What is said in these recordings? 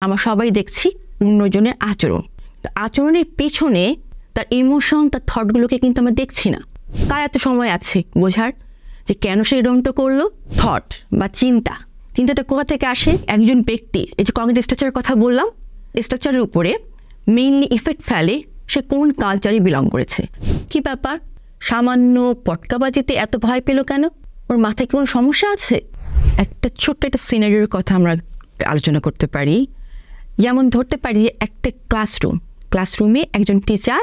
আমরা সবাই দেখছি অন্যজনের আচরণ। তো আচরণের পেছনে তার ইমোশন, তার থটগুলোকে কিন্তু আমরা দেখছি না। কার এত সময় আছে বোঝার যে কেন সে এরকমটা করলো? থট বা চিন্তাটা কোথা থেকে আসে? একজন ব্যক্তি, এই যে কগনিটিভ স্ট্রাকচারের কথা বললাম, স্ট্রাকচারের উপরে মেইনলি ইফেক্ট ফেলে সে কোন কালচারে বিলং করেছে। কি ব্যাপার, সামান্য পটকাবাজিতে এত ভয় পেল কেন? ওর মাথায় কি কোনো সমস্যা আছে? একটা ছোট্ট একটা সিনারিওর কথা আমরা আলোচনা করতে পারি। যেমন ধরতে পারি যে একটা ক্লাসরুমে একজন টিচার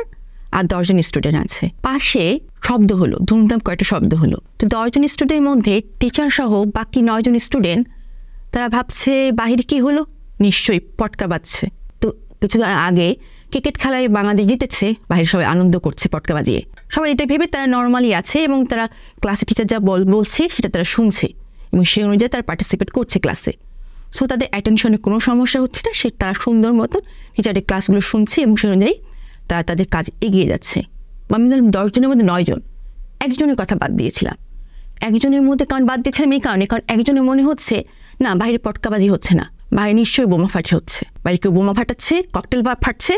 আর 10 জন স্টুডেন্ট আছে। পাশে শব্দ হলো, ধুমধাম কয়েকটা শব্দ হলো। তো 10 জন স্টুডেন্টের মধ্যে টিচার সহ বাকি 9 জন স্টুডেন্ট তারা ভাবছে বাহিরে কি হলো, নিশ্চয়ই পটকা বাজছে। তো কিছুদিন আগে ক্রিকেট খেলায় বাংলাদেশ জিতেছে, বাইরে সবাই আনন্দ করছে পটকা বাজিয়ে। সবাই এটা ভেবে তারা নর্মালি আছে এবং তারা ক্লাসে টিচার যা বলছে সেটা তারা শুনছে এবং সেই অনুযায়ী তারা পার্টিসিপেট করছে ক্লাসে। সো তাদের অ্যাটেনশনে কোনো সমস্যা হচ্ছে না, তারা সুন্দর মতো টিচারের ক্লাসগুলো শুনছে এবং সেই অনুযায়ী তারা তাদের কাজ এগিয়ে যাচ্ছে। আমি 10 জনের মধ্যে 9 জন, একজনের কথা বাদ দিয়েছিলাম। একজনের মধ্যে কারণ বাদ দিয়েছিলাম এই কারণে, কারণ একজনের মনে হচ্ছে না বাইরে পটকাবাজি হচ্ছে না, বাইরে নিশ্চয়ই বোমা ফাটছে হচ্ছে, বাইরে কেউ বোমা ফাটাচ্ছে, ককটেল ফাটছে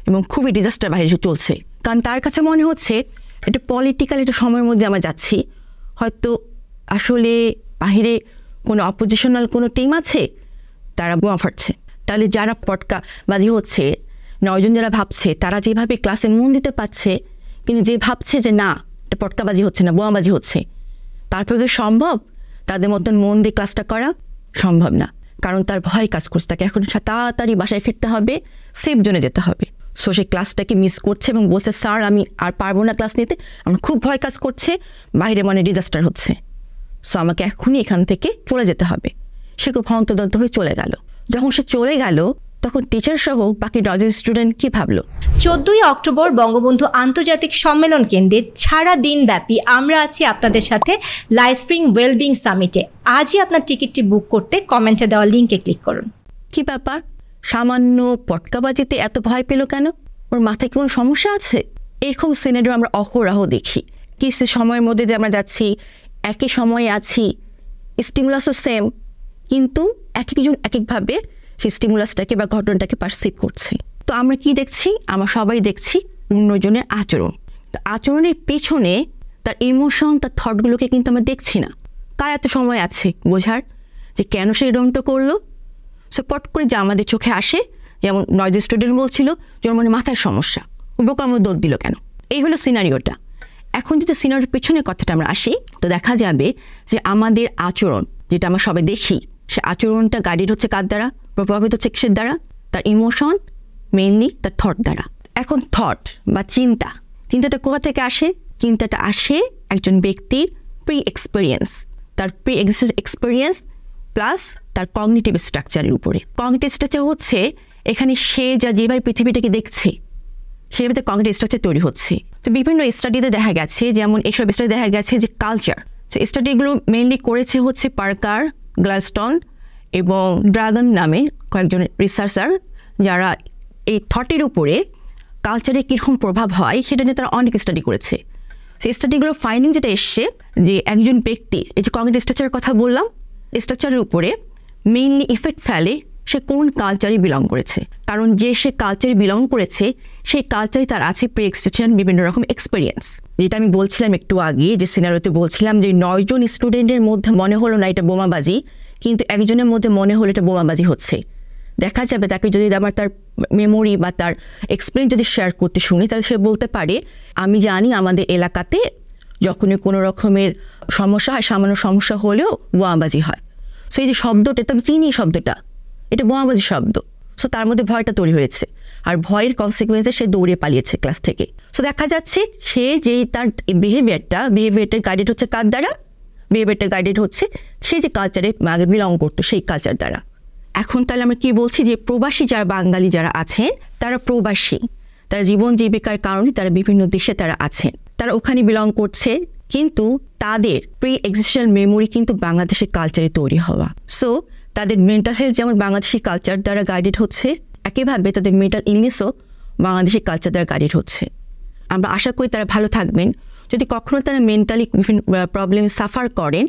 এবং খুবই ডিজাস্টার বাইরে চলছে। কারণ তার কাছে মনে হচ্ছে এটা পলিটিক্যাল একটা সময়ের মধ্যে আমরা যাচ্ছি, হয়তো আসলে বাহিরে কোনো অপোজিশনাল কোনো টিম আছে, তারা বোমা ফাটছে। তাহলে যারা পটকাবাজি হচ্ছে 9 জন যারা ভাবছে, তারা যেভাবে ক্লাসে মন দিতে পারছে, কিন্তু যে ভাবছে যে না এটা পটকাবাজি হচ্ছে না, বোমাবাজি হচ্ছে, তারপরে সম্ভব তাদের মতন মন দিয়ে ক্লাসটা করা? সম্ভব না, কারণ তার ভয় কাজ করছে। তাকে এখন তাড়াতাড়ি বাসায় ফিরতে হবে, সেফ জোনে যেতে হবে। সো সে ক্লাসটাকে মিস করছে এবং বলছে স্যার আমি আর পারবো না ক্লাস নিতে, আমার খুব ভয় কাজ করছে, বাইরে মানে ডিজাস্টার হচ্ছে, সো আমাকে এখনই এখান থেকে চলে যেতে হবে। সে খুব হন্তদন্ত হয়ে চলে গেল। যখন সে চলে গেল তখন টিচার সহ বাকি 10 জন স্টুডেন্ট কি ভাবলো? 14ই অক্টোবর বঙ্গবন্ধু আন্তর্জাতিক সম্মেলন কেন্দ্রে সারা দিন ব্যাপী আমরা আছি আপনাদের সাথে লাইফস্প্রিং ওয়েলবিং সামিটে। আজই আপনার টিকিটটি বুক করতে কমেন্টে দেওয়া লিঙ্কে ক্লিক করুন। কি ব্যাপার, সামান্য পটকাবাজিতে এত ভয় পেল কেন? ওর মাথায় কি কোনো সমস্যা আছে? এরকম সিনারিও আমরা অহরহ দেখি। কি সে সময়ের মধ্যে যে আমরা যাচ্ছি, একই সময়ে আছি, স্টিমুলাসও সেম, কিন্তু এক একজন এক একভাবে সেই স্টিমুলাসটাকে বা ঘটনাটাকে পারসিভ করছে। তো আমরা কি দেখছি? আমরা সবাই দেখছি অন্যজনের আচরণ। তো আচরণের পেছনে তার ইমোশন, তার থটগুলোকে কিন্তু আমরা দেখছি না। কার এত সময় আছে বোঝার যে কেন সে এরকমটা করলো? সো পট করে যা আমাদের চোখে আসে, যেমন 9 জন স্টুডেন্ট বলছিল যে ওর মানে মাথায় সমস্যা, বোকা আমার দৌড় দিল কেন? এই হলো সিনারিওটা। এখন যদি সিনারিওর পেছনে কথাটা আমরা আসি, তো দেখা যাবে যে আমাদের আচরণ যেটা আমরা সবাই দেখি, সে আচরণটা গাইডেড হচ্ছে কার দ্বারা, প্রভাবিত হচ্ছে কিসের দ্বারা? তার ইমোশন, মেইনলি তার থট দ্বারা। এখন থট বা চিন্তাটা কোথা থেকে আসে? চিন্তাটা আসে একজন ব্যক্তির প্রি এক্সপিরিয়েন্স, তার প্রি এক্সপিরিয়েন্স প্লাস তার কগনিটিভ স্ট্রাকচারের উপরে। কগনিটিভ স্ট্রাকচার হচ্ছে এখানে সে যেভাবে পৃথিবীটাকে দেখছে সেভাবে কগনিটিভ স্ট্রাকচার তৈরি হচ্ছে। তো বিভিন্ন স্টাডিতে দেখা গেছে, যেমন এইসব স্টাডি দেখা গেছে যে কালচার, তো স্টাডিগুলো মেইনলি করেছে হচ্ছে পার্কার, গ্লাসটন এবং ড্রাগন নামে কয়েকজন রিসার্চার, যারা এই থটের উপরে কালচারে কীরকম প্রভাব হয় সেটা নিয়ে তারা অনেক স্টাডি করেছে। সেই স্টাডিগুলোর ফাইন্ডিং যেটা এসছে যে একজন ব্যক্তি, এই যে কগনিটিভ স্ট্রাকচারের কথা বললাম, স্ট্রাকচারের উপরে মেইনলি ইফেক্ট ফেলে সে কোন কালচারে বিলং করেছে। কারণ যে সে কালচারে বিলং করেছে সেই কালচারে তার আছে প্রি এক্সিস্টেন্ট বিভিন্ন রকম এক্সপিরিয়েন্স। যেটা আমি বলছিলাম একটু আগে, যে সিনারিওতে বলছিলাম যে 9 জন স্টুডেন্টের মধ্যে মনে হলো না এটা বোমাবাজি, কিন্তু একজনের মধ্যে মনে হলো এটা বোমাবাজি হচ্ছে। দেখা যাবে তাকে যদি আমার তার মেমোরি বা তার এক্সপিরিয়েন্স যদি শেয়ার করতে শুনি, তাহলে সে বলতে পারে আমি জানি আমাদের এলাকাতে যখনই কোনো রকমের সমস্যা হয়, সামান্য সমস্যা হলেও বোমাবাজি হয়। সো এই যে শব্দটা, তো আমি চিনি শব্দটা, এটা বোমাবাজি শব্দ। সো তার মধ্যে ভয়টা তৈরি হয়েছে, আর ভয়ের কনসিকুয়েন্সে সে দৌড়ে পালিয়েছে ক্লাস থেকে। সো দেখা যাচ্ছে সে যে তার বিহেভিয়ারটা গাইডেড হচ্ছে কার দ্বারা? বিহেভিয়ারটা গাইডেড হচ্ছে সে যে কালচারে আগে বিলং করতো সেই কালচার দ্বারা। এখন তাহলে আমরা কি বলছি যে প্রবাসী যারা বাঙালি যারা আছেন, তারা প্রবাসী, তারা জীবন জীবিকার কারণে তারা বিভিন্ন দেশে তারা আছেন, তারা ওখানে বিলং করছে, কিন্তু তাদের প্রি এক্সিস্টেন্ট মেমোরি কিন্তু বাংলাদেশের কালচারে তৈরি হওয়া। সো তাদের মেন্টাল হেলথ যেমন বাংলাদেশি কালচার দ্বারা গাইডেড হচ্ছে, একইভাবে তাদের মেন্টাল ইলনেসও বাংলাদেশি কালচার দ্বারা গাইডেড হচ্ছে। আমরা আশা করি তারা ভালো থাকবেন। যদি কখনো তারা মেন্টালি বিভিন্ন প্রবলেম সাফার করেন,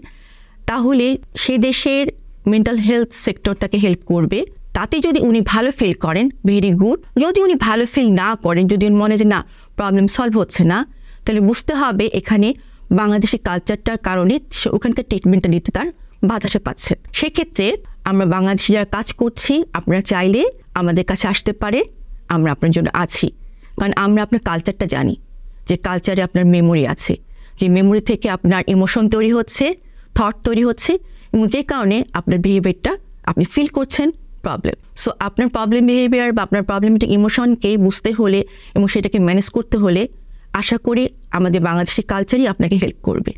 তাহলে সে দেশের মেন্টাল হেলথ সেক্টর তাকে হেল্প করবে, তাতে যদি উনি ভালো ফিল করেন ভেরি গুড, যদি উনি ভালো ফিল না করেন, যদি মনে যে না প্রবলেম সলভ হচ্ছে না, তাহলে বুঝতে হবে এখানে বাংলাদেশের কালচারটার কারণে সে ওখানকার ট্রিটমেন্টটা নিতে তার বাতাসে পাচ্ছে। সেক্ষেত্রে আমরা বাংলাদেশে যারা কাজ করছি, আপনারা চাইলে আমাদের কাছে আসতে পারে, আমরা আপনার জন্য আছি। কারণ আমরা আপনার কালচারটা জানি, যে কালচারে আপনার মেমোরি আছে, যে মেমোরি থেকে আপনার ইমোশন তৈরি হচ্ছে, থট তৈরি হচ্ছে, এবং যে কারণে আপনার বিহেভিয়ারটা আপনি ফিল করছেন প্রবলেম। সো আপনার প্রবলেম বিহেভিয়ার বা আপনার প্রবলেমেটিক ইমোশনকে বুঝতে হলে এবং সেটাকে ম্যানেজ করতে হলে আশা করি আমাদের বাংলাদেশি কালচারই আপনাকে হেল্প করবে।